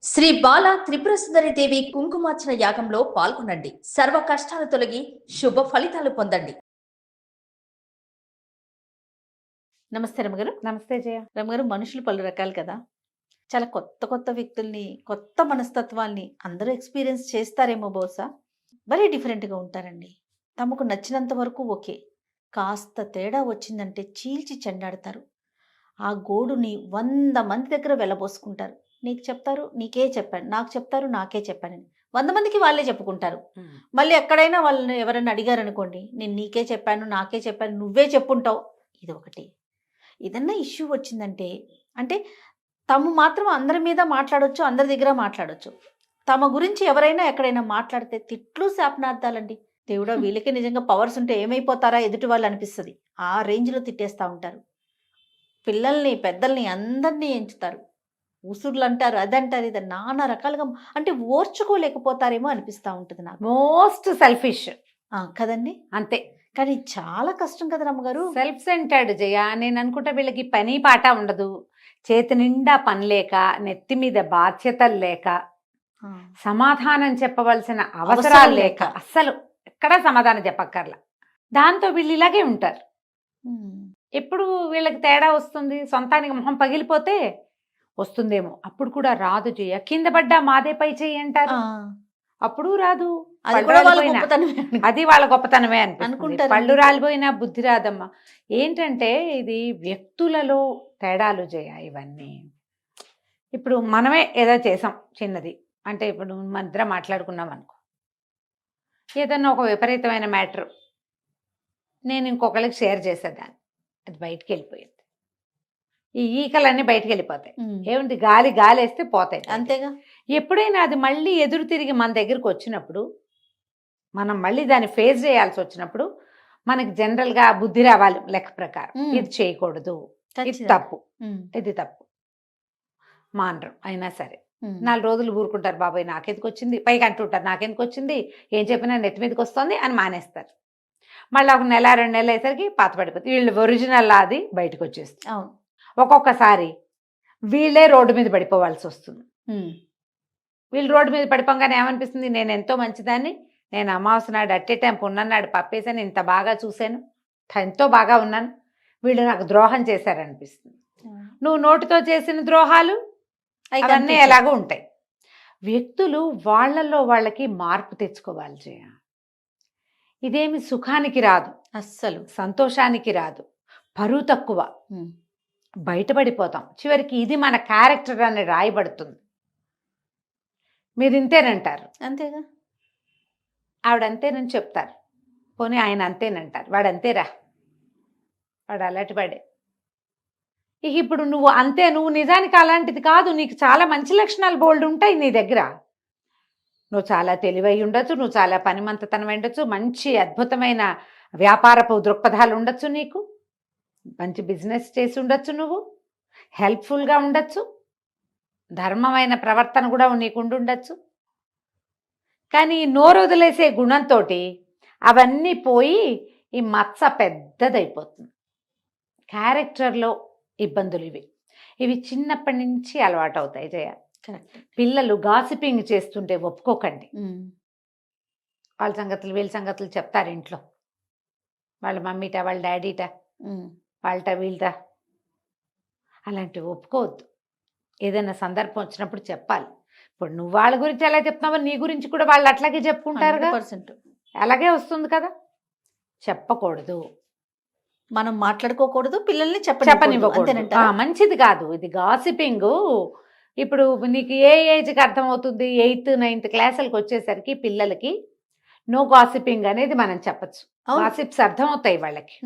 శ్రీ బాల త్రిపుర దేవి కుంకుమార్చన యాగంలో పాల్గొనండి. సర్వ కష్టాలు తొలగి శుభ ఫలితాలు పొందండి. నమస్తే రమగారు. నమస్తే జయ. రమగారు, మనుషులు పలు రకాలు కదా. చాలా కొత్త కొత్త వ్యక్తుల్ని, కొత్త మనస్తత్వాల్ని అందరూ ఎక్స్పీరియన్స్ చేస్తారేమో బహుశా. భలే డిఫరెంట్గా ఉంటారండి. తమకు నచ్చినంత వరకు ఓకే, కాస్త తేడా వచ్చిందంటే చీల్చి చెండాడతారు. ఆ గోడుని 100 మంది దగ్గర వెళ్ళబోసుకుంటారు. నీకు చెప్తారు నీకే చెప్పాను, నాకు చెప్తారు నాకే చెప్పానని 100 మందికి వాళ్ళే చెప్పుకుంటారు. మళ్ళీ ఎక్కడైనా వాళ్ళని ఎవరైనా అడిగారనుకోండి, నేను నీకే చెప్పాను నాకే చెప్పాను నువ్వే చెప్పుంటావు. ఇది ఒకటి. ఏదన్నా ఇష్యూ వచ్చిందంటే అంటే తము మాత్రం అందరి మీద మాట్లాడొచ్చు, అందరి దగ్గర మాట్లాడొచ్చు. తమ గురించి ఎవరైనా ఎక్కడైనా మాట్లాడితే తిట్లు శాపనార్థాలండి. దేవుడా, వీళ్ళకి నిజంగా పవర్స్ ఉంటే ఏమైపోతారా ఎదుటి వాళ్ళు అనిపిస్తుంది. ఆ రేంజ్లో తిట్టేస్తూ ఉంటారు. పిల్లల్ని పెద్దల్ని అందరినీ ఎంచుతారు. ఉసుర్లు అంటారు, అదంటారు, ఇది నానా రకాలుగా. అంటే ఓర్చుకోలేకపోతారేమో అనిపిస్తూ ఉంటుంది నాకు. మోస్ట్ సెల్ఫిష్ కదండి. అంతే. కానీ చాలా కష్టం కదా రమ్మగారు. సెల్ఫ్ సెంటర్డ్ జయ. నేను అనుకుంటా వీళ్ళకి పని పాట ఉండదు, చేతి నిండా పని లేక, నెత్తి మీద బాధ్యతలు లేక, సమాధానం చెప్పవలసిన అవసరాలు లేక, అస్సలు ఎక్కడా సమాధానం చెప్పక్కర్లా. దాంతో వీళ్ళు ఇలాగే ఉంటారు. ఎప్పుడు వీళ్ళకి తేడా వస్తుంది, సొంతానికి మొహం పగిలిపోతే వస్తుందేమో. అప్పుడు కూడా రాదు జయ. కింద పడ్డా మాదే పై చెయ్యి అంటారు, అప్పుడు రాదు. అది వాళ్ళ గొప్పతనమే అనుకుంటారు. పళ్ళు రాలిపోయినా బుద్ధి రాదమ్మా. ఏంటంటే ఇది వ్యక్తులలో తేడాలు జయ. ఇవన్నీ ఇప్పుడు మనమే ఏదో చేసాం చిన్నది అంటే, ఇప్పుడు మన ఇద్దరం మాట్లాడుకున్నాం అనుకో, ఏదన్నా ఒక విపరీతమైన మ్యాటర్ నేను ఇంకొకరికి షేర్ చేసేదాన్ని, అది బయటికి వెళ్ళిపోయింది. ఈ ఈకలన్నీ బయటికి వెళ్ళిపోతాయి. ఏముంది, గాలి వేస్తే పోతాయి అంతేగా. ఎప్పుడైనా అది మళ్ళీ ఎదురు తిరిగి మన దగ్గరికి వచ్చినప్పుడు, మనం మళ్ళీ దాన్ని ఫేస్ చేయాల్సి వచ్చినప్పుడు మనకి జనరల్గా బుద్ధి రావాలి లెక్క ప్రకారం. ఇది చేయకూడదు, ఇది తప్పు, ఇది తప్పు. మానరు అయినా సరే 4 రోజులు ఊరుకుంటారు. బాబాయ్ నాకెందుకు వచ్చింది, పైకి అంటుంటారు నాకెందుకు వచ్చింది, ఏం చెప్పినా నెత్తి మీదకి వస్తుంది అని మానేస్తారు. మళ్ళీ ఒక నెల 2 నెలలు అయ్యేసరికి పాత పడిపోతుంది. వీళ్ళు ఒరిజినల్ అది బయటకు వచ్చేస్తుంది. ఒక్కొక్కసారి వీళ్ళే రోడ్డు మీద పడిపోవాల్సి వస్తుంది. వీళ్ళు రోడ్డు మీద పడిపోగానే ఏమనిపిస్తుంది, నేను ఎంతో మంచిదాన్ని, నేను అమావాస్య నాడు అట్టే టైం పున్నన్నాడు పప్పేసాను, ఇంత బాగా చూశాను, ఎంతో బాగా ఉన్నాను, వీళ్ళు నాకు ద్రోహం చేశారనిపిస్తుంది. నువ్వు నోటితో చేసిన ద్రోహాలు అవన్నీ ఎలాగో ఉంటాయి. వ్యక్తులు వాళ్ళల్లో వాళ్ళకి మార్పు తెచ్చుకోవాలి జయ. ఇదేమి సుఖానికి రాదు, అస్సలు సంతోషానికి రాదు, పరువు తక్కువ, బయటపడిపోతాం. చివరికి ఇది మన క్యారెక్టర్ అని రాయబడుతుంది. మీరు ఇంతేనంటారు, అంతేగా. ఆవిడ అంతేనని చెప్తారు, పోనీ ఆయన అంతేనంటారు, వాడు అంతేరా, వాడు అలాంటి వాడే. ఇక ఇప్పుడు నువ్వు అంతే, నువ్వు నిజానికి అలాంటిది కాదు, నీకు చాలా మంచి లక్షణాలు బోల్డ్ ఉంటాయి నీ దగ్గర. నువ్వు చాలా తెలివై ఉండొచ్చు, నువ్వు చాలా పనిమంతతనం ఉండొచ్చు, మంచి అద్భుతమైన వ్యాపారపు దృక్పథాలు ఉండొచ్చు, నీకు మంచి బిజినెస్ చేసి ఉండొచ్చు, నువ్వు హెల్ప్ఫుల్గా ఉండొచ్చు, ధర్మమైన ప్రవర్తన కూడా నీకు ఉండొచ్చు. కానీ నోరు వదిలేసే గుణంతో అవన్నీ పోయి ఈ మచ్చ పెద్దదైపోతుంది. క్యారెక్టర్లో ఇబ్బందులు ఇవి చిన్నప్పటి నుంచి అలవాటు అవుతాయి జయ. పిల్లలు గాసిపింగ్ చేస్తుంటే ఒప్పుకోకండి. వాళ్ళ సంగతులు వీళ్ళ సంగతులు చెప్తారు ఇంట్లో, వాళ్ళ మమ్మీట వాళ్ళ డాడీట వాళ్ళట వీళ్ళట, అలాంటివి ఒప్పుకోవద్దు. ఏదైనా సందర్భం వచ్చినప్పుడు చెప్పాలి. ఇప్పుడు నువ్వు వాళ్ళ గురించి ఎలా చెప్తున్నావో నీ గురించి కూడా వాళ్ళు అట్లాగే చెప్పుకుంటారు, అలాగే వస్తుంది కదా. చెప్పకూడదు, మనం మాట్లాడుకోకూడదు, పిల్లల్ని చెప్పనివ్వకూడదు, మంచిది కాదు. ఇది గాసిపింగ్. ఇప్పుడు నీకు ఏ ఏజ్కి అర్థమవుతుంది, 8th 9th క్లాసులకు వచ్చేసరికి పిల్లలకి నో గాసిపింగ్ అనేది మనం చెప్పచ్చు. గాసిప్స్ అర్థమవుతాయి వాళ్ళకి,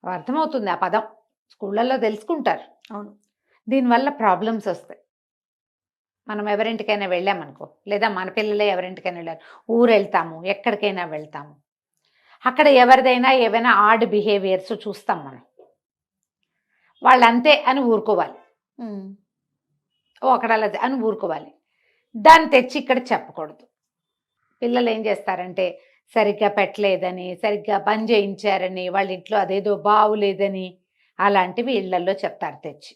అర్థమవుతుంది ఆ పదం, స్కూళ్ళల్లో తెలుసుకుంటారు. అవును. దీనివల్ల ప్రాబ్లమ్స్ వస్తాయి. మనం ఎవరింటికైనా వెళ్ళామనుకో, లేదా మన పిల్లలే ఎవరింటికైనా వెళ్ళారు, ఊరు వెళ్తాము, ఎక్కడికైనా వెళ్తాము, అక్కడ ఎవరిదైనా ఏవైనా ఆడ్ బిహేవియర్స్ చూస్తాం మనం, వాళ్ళు అంతే అని ఊరుకోవాలి, అక్కడ అలా అని ఊరుకోవాలి. దాన్ని తెచ్చి ఇక్కడ చెప్పకూడదు. పిల్లలు ఏం చేస్తారంటే సరిగ్గా పెట్టలేదని, సరిగ్గా పని చేయించారని, వాళ్ళ ఇంట్లో అదేదో బాగులేదని అలాంటివి ఇళ్లల్లో చెప్తారు తెచ్చి.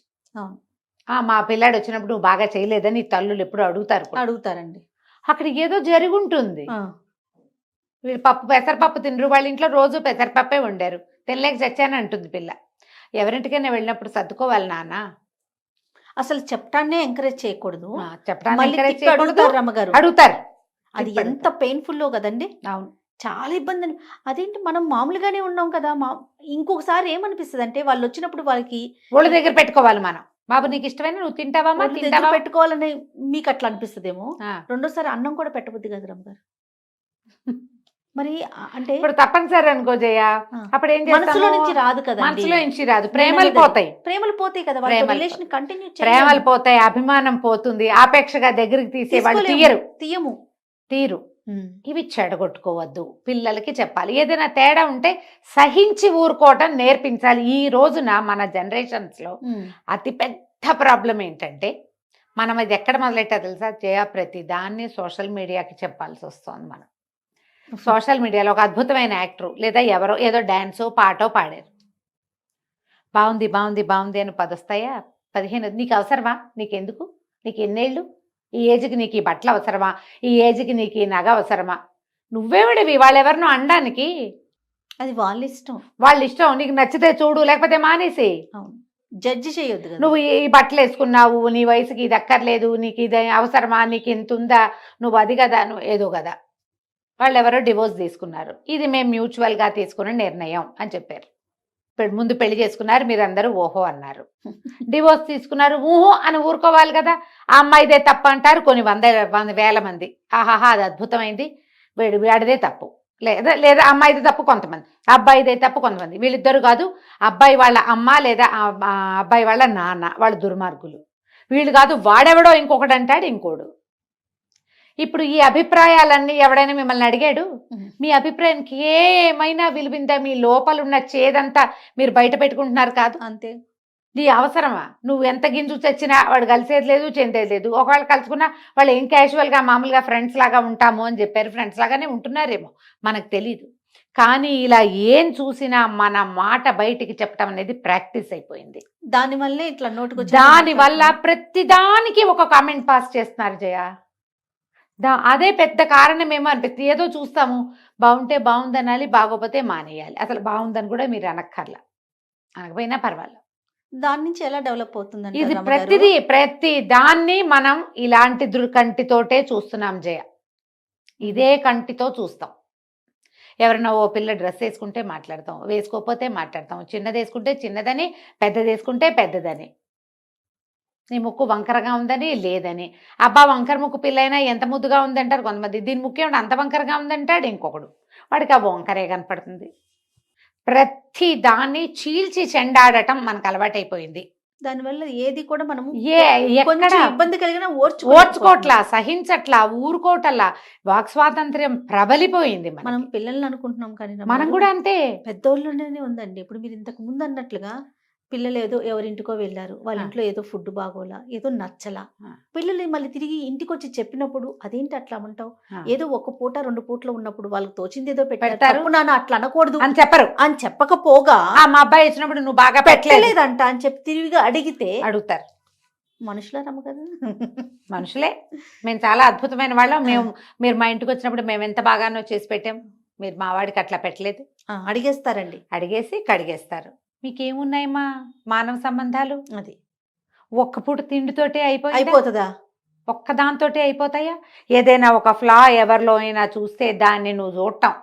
మా పిల్లాడు వచ్చినప్పుడు నువ్వు బాగా చేయలేదని తల్లులు ఎప్పుడు అడుగుతారు కూడా. అడుగుతారండి. అక్కడ ఏదో జరుగుంటుంది. ఆ, వీళ్ళు పెసరపప్పు తినరు, వాళ్ళ ఇంట్లో రోజు పెసరపప్పే వండారు, తినలేక చచ్చాను అంటుంది పిల్ల. ఎవరింటికైనా వెళ్ళినప్పుడు సర్దుకోవాలి నాన్న. అసలు చెప్పడాన్నే ఎంకరేజ్ చేయకూడదు. చెప్పడానికి మళ్ళీ encourage తిప్పి చేయకూడదు. అడుగుతారు రమ్మగారు. అడుగుతారు. అది తిప్పి ఎంత పెయిన్ఫుల్లో కదండి. అవును. చాలా ఇబ్బంది అదేంటి మనం మామూలుగానే ఉన్నాం కదా ఇంకొకసారి ఏమనిపిస్తుంది అంటే వాళ్ళు వచ్చినప్పుడు వాళ్ళకి ఒళ్ళ దగ్గర పెట్టుకోవాలి మనం. బాబు నీకు ఇష్టమైన నువ్వు తింటావా ఒళ్ళు దగ్గర తింటావా. పెట్టుకోవాలని మీకు అట్లా అనిపిస్తుందేమో. ఆ. రెండోసారి అన్నం కూడా పెట్టబుద్ది కదా రమ్మగారు. మరి అంటే ఇప్పుడు తప్పనిసరి అనుకో జయ, ఆ, అప్పుడు ఏం మనసులో నుంచి చేస్తాము? రాదు కదండి. మనసులో నుంచి రాదు, ప్రేమలు పోతాయి. ప్రేమలు పోతాయి కదా, ప్రేమలు రిలేషన్ కంటిన్యూ ప్రేమలు పోతాయి, అభిమానం పోతుంది, ఆపేక్షగా దగ్గరికి తీసే వాళ్ళు తీయము. తీరు. ఇవి చెడగొట్టుకోవద్దు, పిల్లలకి చెప్పాలి. ఏదైనా తేడా ఉంటే సహించి ఊరుకోవటం నేర్పించాలి. ఈ రోజున మన జనరేషన్స్లో అతి పెద్ద ప్రాబ్లం ఏంటంటే, మనం అది ఎక్కడ మొదలెట్టా తెలుసా జయ, ప్రతి దాన్ని సోషల్ మీడియాకి చెప్పాల్సి వస్తుంది. మనం సోషల్ మీడియాలో ఒక అద్భుతమైన యాక్టరు లేదా ఎవరో ఏదో డాన్సో పాటో పాడారు, బాగుంది బాగుంది బాగుంది అని 10 వస్తాయా, 15. నీకు అవసరమా? నీకెందుకు? నీకు ఎన్నేళ్ళు? ఈ ఏజ్కి నీకు ఈ బట్టలు అవసరమా? ఈ ఏజ్కి నీకు ఈ నగ అవసరమా? నువ్వేవిడివి వాళ్ళెవరినో అనడానికి? అది వాళ్ళ ఇష్టం. వాళ్ళ ఇష్టం. నీకు నచ్చితే చూడు, లేకపోతే మానేసి. జడ్జి చేయొద్దు. నువ్వు ఈ బట్టలు వేసుకున్నావు, నీ వయసుకి ఇది అక్కర్లేదు, నీకు ఇది అవసరమా, నీకు ఇంత ఉందా, నువ్వు అది కదా, నువ్వు ఏదో కదా. వాళ్ళు ఎవరో డివోర్స్ తీసుకున్నారు, ఇది మేము మ్యూచువల్గా తీసుకున్న నిర్ణయం అని చెప్పారు. ముందు పెళ్లి చేసుకున్నారు, మీరందరూ ఓహో అన్నారు. డివోర్స్ తీసుకున్నారు, ఊహో అని ఊరుకోవాలి కదా. ఆ అమ్మాయిదే తప్పు అంటారు కొన్ని వేల మంది. ఆహాహా అది అద్భుతమైంది, వాడిదే తప్పు, లేదా అమ్మాయిదే తప్పు కొంతమంది, అబ్బాయిదే తప్పు కొంతమంది. వీళ్ళిద్దరు కాదు, అబ్బాయి వాళ్ళ అమ్మ లేదా అబ్బాయి వాళ్ళ నాన్న వాళ్ళు దుర్మార్గులు, వీళ్ళు కాదు వాడెవడో ఇంకొకటి అంటాడు ఇంకోడు. ఇప్పుడు ఈ అభిప్రాయాలన్నీ ఎవడైనా మిమ్మల్ని అడిగాడు? మీ అభిప్రాయానికి ఏమైనా విలువిందా? మీ లోపల ఉన్న చేదంతా మీరు బయట పెట్టుకుంటున్నారు కాదు. అంతే. నీ అవసరమా? నువ్వు ఎంత గింజు చచ్చినా వాడు కలిసేది లేదు, చెందేది లేదు. ఒకవేళ కలుసుకున్నా వాళ్ళు ఏం క్యాజువల్గా మామూలుగా ఫ్రెండ్స్ లాగా ఉంటాము అని చెప్పారు, ఫ్రెండ్స్ లాగానే ఉంటున్నారేమో మనకు తెలీదు. కానీ ఇలా ఏం చూసినా మన మాట బయటికి చెప్పడం అనేది ప్రాక్టీస్ అయిపోయింది. దానివల్లే ఇట్లా నోటుకు దానివల్ల ప్రతిదానికి ఒక కామెంట్ పాస్ చేస్తున్నారు జయ. అదే పెద్ద కారణమేమో అనిపిస్తుంది. ఏదో చూస్తాము, బాగుంటే బాగుంది అనాలి, బాగోపోతే మానేయాలి. అసలు బాగుందని కూడా మీరు అనక్కర్లా, అనకపోయినా పర్వాలేదు. దాని నుంచి ఎలా డెవలప్ అవుతుంది? ఇది ప్రతి దాన్ని మనం ఇలాంటి కంటితోటే చూస్తున్నాం జయ. ఇదే కంటితో చూస్తాం. ఎవరైనా ఓ పిల్ల డ్రెస్ వేసుకుంటే మాట్లాడతాం, వేసుకోకపోతే మాట్లాడతాం, చిన్నది వేసుకుంటే చిన్నదని, పెద్దది వేసుకుంటే పెద్దదని, నీ ముక్కు వంకరగా ఉందని లేదని. అబ్బా వంకర ముక్కు పిల్లైనా ఎంత ముద్దుగా ఉందంటారు కొంతమంది, దీని ముక్కు ఏమిటి అంత వంకరగా ఉందంటాడు ఇంకొకడు, వాడికి ఆ వంకరే కనపడుతుంది. ప్రతి దాన్ని చీల్చి చెండాడటం మనకు అలవాటైపోయింది. దానివల్ల ఏది కూడా మనము ఎక్కడ ఇబ్బంది కలిగినా ఓర్చుకోవట్లా, సహించట్లా, ఊరుకోవటల్లా. వాక్ స్వాతంత్ర్యం ప్రబలిపోయింది. మనం పిల్లల్ని అనుకుంటున్నాం కానీ మనం కూడా అంతే. పెద్దోళ్ళలోనే ఉందండి. ఇప్పుడు మీరు ఇంతకు ముందు అన్నట్లుగా పిల్లలు ఏదో ఎవరింటికో వెళ్ళారు, వాళ్ళ ఇంట్లో ఏదో ఫుడ్ బాగోలా, ఏదో నచ్చలా, పిల్లలు మళ్ళీ తిరిగి ఇంటికి వచ్చి చెప్పినప్పుడు అదేంటి అట్లా ఉంటావు, ఏదో ఒక పూట 2 పూటలు ఉన్నప్పుడు వాళ్ళకి తోచింది ఏదో పెట్టారు, నాన్న అట్లా అనకూడదు అని చెప్పరు. అని చెప్పకపోగా మా అబ్బాయి వచ్చినప్పుడు నువ్వు బాగా పెట్టలేదంట అని చెప్పి తిరిగి అడిగితే అడుగుతారు. మనుషులా రమ్మ కదా, మనుషులే. మేము చాలా అద్భుతమైన వాళ్ళం. మీరు మా ఇంటికి వచ్చినప్పుడు మేము ఎంత బాగానో చేసి పెట్టాం, మీరు మా వాడికి అట్లా పెట్టలేదు. అడిగేస్తారండి, అడిగేసి కడిగేస్తారు. మీకేమున్నాయమ్మా మానవ సంబంధాలు? అది ఒక్క పూట తిండితోటే అయిపోతుందా? ఒక్కదాంతోటే అయిపోతాయా? ఏదైనా ఒక ఫ్లా ఎవరిలో అయినా చూస్తే దాన్ని నువ్వు చూడటం,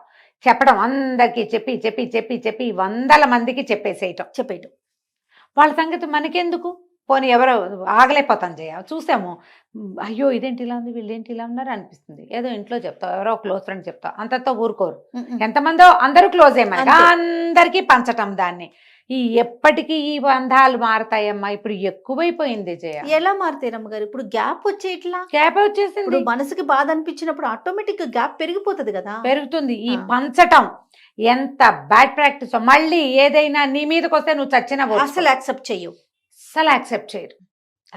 చెప్పడం, అందరికీ చెప్పి చెప్పి చెప్పి చెప్పి 100 మందికి చెప్పేయటం. వాళ్ళ సంగతి మనకెందుకు? పోనీ ఎవరో ఆగలేకపోతాం జయ, చూసాము, అయ్యో ఇదేంటి ఇలా ఉంది, వీళ్ళేంటి ఇలా ఉన్నారు అనిపిస్తుంది, ఏదో ఇంట్లో చెప్తావు, ఎవరో క్లోజ్ ఫ్రెండ్ చెప్తావు, అంతతో ఊరుకోరు. ఎంతమందో అందరూ క్లోజ్ అయ్యమని అందరికీ పంచటం దాన్ని. ఎప్పటికీ ఈ బంధాలు మారతాయమ్మా? ఇప్పుడు ఎక్కువైపోయింది జయ. ఎలా మారుతాయి రమ్మగారు? ఇప్పుడు గ్యాప్ వచ్చేసింది. మనసుకి బాధ అనిపించినప్పుడు ఆటోమేటిక్ గా గ్యాప్ పెరిగిపోతుంది కదా. పెరుగుతుంది. ఈ పంచటం ఎంత బ్యాడ్ ప్రాక్టీస్. మళ్ళీ ఏదైనా నీ మీదకి వస్తే నువ్వు చచ్చిన అసలు యాక్సెప్ట్ చేయరు.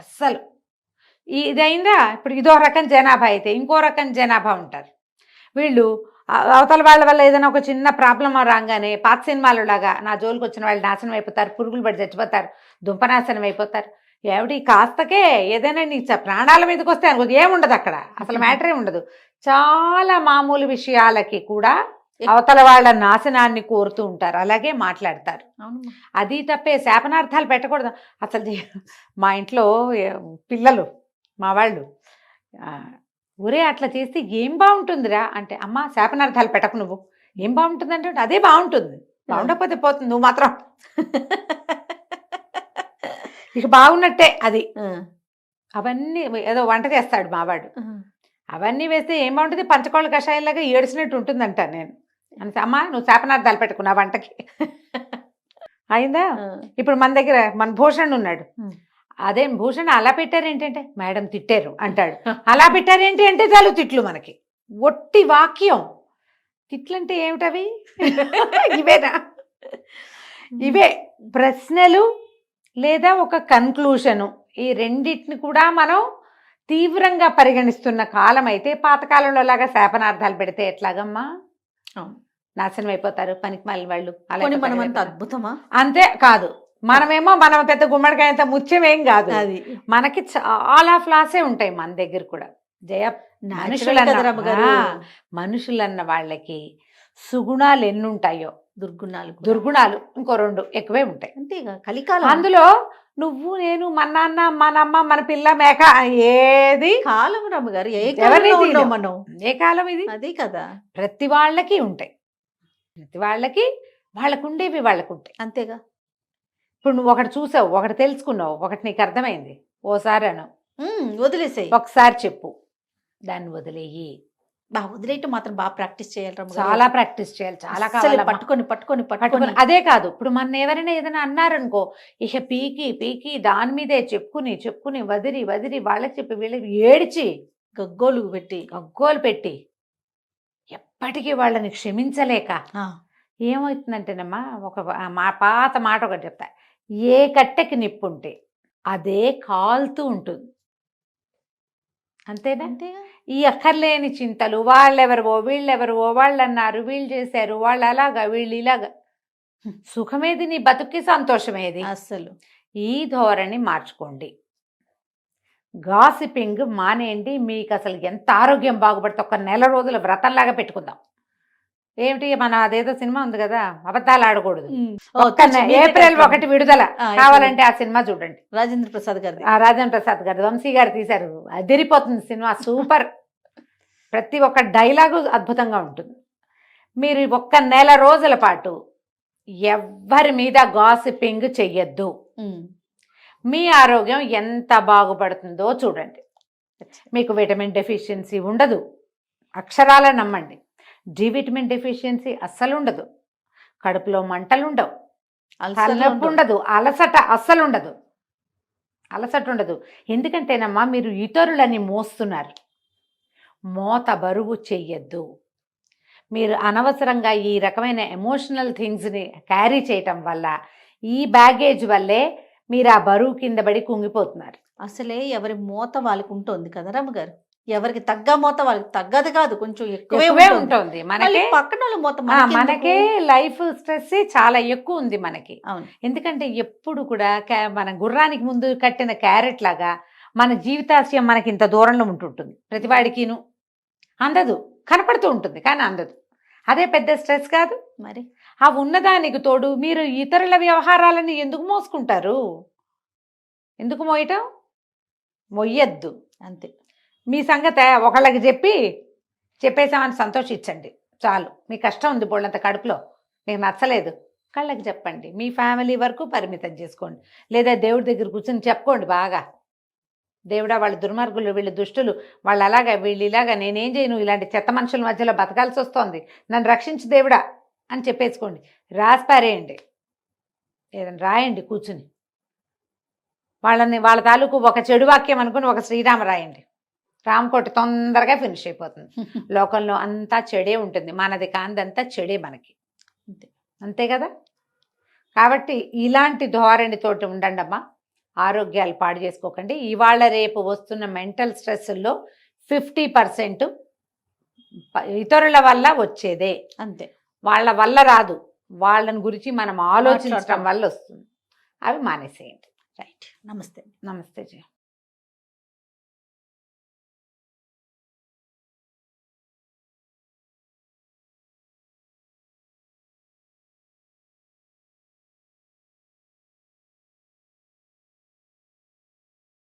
అస్సలు. ఇదైందా? ఇప్పుడు ఇదో రకం జనాభా అయితే ఇంకో రకం జనాభా ఉంటారు. వీళ్ళు అవతల వాళ్ళ వల్ల ఏదైనా ఒక చిన్న ప్రాబ్లం రాగానే పాత సినిమాలు లాగా నా జోలికి వచ్చిన వాళ్ళు నాశనం అయిపోతారు, పురుగులు పడి చచ్చిపోతారు, దుంపనాశనం అయిపోతారు. ఏమిటి కాస్తకే ఏదైనా నీ ప్రాణాల మీదకి వస్తే అనుకో ఏముండదు అక్కడ, అసలు మ్యాటరే ఉండదు. చాలా మామూలు విషయాలకి కూడా అవతల వాళ్ళ నాశనాన్ని కోరుతూ ఉంటారు, అలాగే మాట్లాడతారు. అవును. అది తప్పే, శాపనార్థాలు పెట్టకూడదు అసలు. మా ఇంట్లో పిల్లలు మా వాళ్ళు ఒరే అట్లా చేస్తే ఏం బాగుంటుందిరా అంటే, అమ్మ శాపనార్థాలు పెట్టకు, నువ్వు ఏం బాగుంటుంది అంటే అదే బాగుంటుంది, బాగుండకపోతే పోతుంది, నువ్వు మాత్రం ఇక బాగున్నట్టే అది. అవన్నీ ఏదో వంట చేస్తాడు మావాడు, అవన్నీ వేస్తే ఏం బాగుంటుంది, పంచకోళ్ళ కషాయంలాగా ఏడ్చినట్టు ఉంటుందంట. నేను అంటే అమ్మ నువ్వు శాపనార్థాలు పెట్టుకున్నా వంటకి అయిందా. ఇప్పుడు మన దగ్గర మన భూషణ్ ఉన్నాడు, అదే భూషణ్ అలా పెట్టారు ఏంటంటే మేడం తిట్టారు అంటాడు, అలా పెట్టారేంటి అంటే చాలు తిట్లు. మనకి ఒట్టి వాక్యం తిట్లంటే ఏమిటవి ఇవేనా, ఇవే ప్రశ్నలు లేదా ఒక కన్క్లూషను. ఈ రెండింటిని కూడా మనం తీవ్రంగా పరిగణిస్తున్న కాలం అయితే, పాతకాలంలో లాగా శాపనార్థాలు పెడితే ఎట్లాగమ్మా, నాశనం అయిపోతారు పనికి మాలిన వాళ్ళు. అలాగే మనం అంత అద్భుతమా? అంతే కాదు, మనమేమో మనం పెద్ద గుమ్మడికాయంత ముత్యమేం కాదు, అది మనకి చాలా ఫ్లాసే ఉంటాయి మన దగ్గర కూడా. జయ మనుషులన్న వాళ్ళకి సుగుణాలు ఎన్నుంటాయో దుర్గుణాలు ఇంకో 2 ఎక్కువే ఉంటాయి. అంతేగా కలికాలం. అందులో నువ్వు నేను మన నాన్న మన అమ్మ మన పిల్ల మేక ఏది కాలం రమ్మగారు, మనం ఏ కాలం ఇది, అదే కదా. ప్రతి వాళ్ళకి ఉంటాయి, ప్రతి వాళ్ళకి వాళ్ళకుండేవి వాళ్ళకుంటాయి. అంతేగా. ఇప్పుడు నువ్వు ఒకటి చూసావు, ఒకటి తెలుసుకున్నావు, ఒకటి నీకు అర్థమైంది, ఓసారి అను వదిలేసేయి, ఒకసారి చెప్పు, దాన్ని వదిలేయి. వదిలేయటం మాత్రం బాగా ప్రాక్టీస్ చేయాలి, చాలా ప్రాక్టీస్ చేయాలి, చాలా కావాలి. పట్టుకొని అదే కాదు, ఇప్పుడు మన ఎవరైనా ఏదైనా అన్నారనుకో, ఇక పీకి దాని మీదే చెప్పుకుని వదిలి వాళ్ళకి చెప్పి వీళ్ళకి ఏడిచి గగ్గోలు పెట్టి ఎప్పటికీ వాళ్ళని క్షమించలేక ఏమవుతుందంటేనమ్మా, మా పాత మాట ఒకటి చెప్తా, ఏ కట్టెకి నిప్పుంటే అదే కాలుతూ ఉంటుంది. అంతేనా? ఈ అక్కర్లేని చింతలు, వాళ్ళెవరో వీళ్ళెవరో, వాళ్ళు అన్నారు వీళ్ళు చేశారు, వాళ్ళు అలాగా వీళ్ళు ఇలాగా, సుఖమేది నీ బతుక్కి, సంతోషమేది అస్సలు. ఈ ధోరణి మార్చుకోండి, గాసిపింగ్ మానేయండి. మీకు అసలు ఎంత ఆరోగ్యం బాగుపడితే ఒక నెల రోజుల వ్రతంలాగా పెట్టుకుందాం. ఏమిటి మన అదేదో సినిమా ఉంది కదా, అబద్ధాలు ఆడకూడదు, ఏప్రిల్ 1 విడుదల, కావాలంటే ఆ సినిమా చూడండి. రాజేంద్ర ప్రసాద్ గారు వంశీ గారు తీశారు, అదిరిపోతుంది సినిమా, సూపర్. ప్రతి ఒక్క డైలాగు అద్భుతంగా ఉంటుంది. మీరు 1 నెల రోజుల పాటు ఎవ్వరి మీద గాసిపింగ్ చెయ్యొద్దు, మీ ఆరోగ్యం ఎంత బాగుపడుతుందో చూడండి. మీకు విటమిన్ డెఫిషియన్సీ ఉండదు, అక్షరాల నమ్మండి. డి విటమిన్ డెఫిషియన్సీ అస్సలు ఉండదు, కడుపులో మంటలు ఉండవు, తలనొప్పి ఉండదు, అలసట అస్సలు ఉండదు, ఎందుకంటేనమ్మా మీరు ఇతరులని మోస్తున్నారు. మోత బరువు చెయ్యొద్దు. మీరు అనవసరంగా ఈ రకమైన ఎమోషనల్ థింగ్స్ని క్యారీ చేయటం వల్ల, ఈ బ్యాగేజ్ వల్లే మీరు ఆ బరువు కింద పడి కుంగిపోతున్నారు. అసలే ఎవరి మోత వాళ్ళకి ఉంటుంది కదా రమ్మగారు, ఎవరికి తగ్గ మోత వాళ్ళకి తగ్గదు కాదు, కొంచెం ఎక్కువే ఉంటుంది. పక్కన మోత మనకే లైఫ్ స్ట్రెస్ చాలా ఎక్కువ ఉంది మనకి. ఎందుకంటే ఎప్పుడు కూడా మన గుర్రానికి ముందు కట్టిన క్యారెట్ లాగా మన జీవితాశయం మనకి ఇంత దూరంలో ఉంటుంటుంది. ప్రతివాడికిను అందదు, కనపడుతూ ఉంటుంది కానీ అందదు. అదే పెద్ద స్ట్రెస్ కాదు మరి. ఆ ఉన్నదానికి తోడు మీరు ఇతరుల వ్యవహారాలను ఎందుకు మోసుకుంటారు? ఎందుకు మోయటం? మొయ్యద్దు అంతే. మీ సంగతి ఒకళ్ళకి చెప్పేసామని సంతోషించండి చాలు. మీ కష్టం ఉంది బోళ్ళంత కడుపులో, మీకు నచ్చలేదు, కళ్ళకి చెప్పండి. మీ ఫ్యామిలీ వరకు పరిమితం చేసుకోండి, లేదా దేవుడి దగ్గర కూర్చొని చెప్పుకోండి బాగా, దేవుడా వాళ్ళు దుర్మార్గులు, వీళ్ళు దుష్టులు, వాళ్ళు అలాగా వీళ్ళు ఇలాగా, నేనేం చేయను, ఇలాంటి చెత్త మనుషుల మధ్యలో బతకాల్సి వస్తోంది, నన్ను రక్షించు దేవుడా అని చెప్పేసుకోండి. రాసిపారేయండి, ఏదైనా రాయండి కూర్చుని, వాళ్ళ తాలూకు ఒక చెడు వాక్యం అనుకుని ఒక శ్రీరామ రాయండి, రామకోటి తొందరగా ఫినిష్ అయిపోతుంది. లోకంలో అంతా చెడే ఉంటుంది, మనది కాందంతా చెడే మనకి, అంతే కదా. కాబట్టి ఇలాంటి ధోరణితోటి ఉండండి అమ్మా, ఆరోగ్యాలు పాడు చేసుకోకండి. ఇవాళ రేపు వస్తున్న మెంటల్ స్ట్రెస్లో 50% ఇతరుల వల్ల వచ్చేదే, అంతే. వాళ్ళ వల్ల రాదు, వాళ్ళని గురించి మనం ఆలోచించడం వల్ల వస్తుంది. అవి మానేసేయండి. రైట్. నమస్తే. నమస్తే జయ.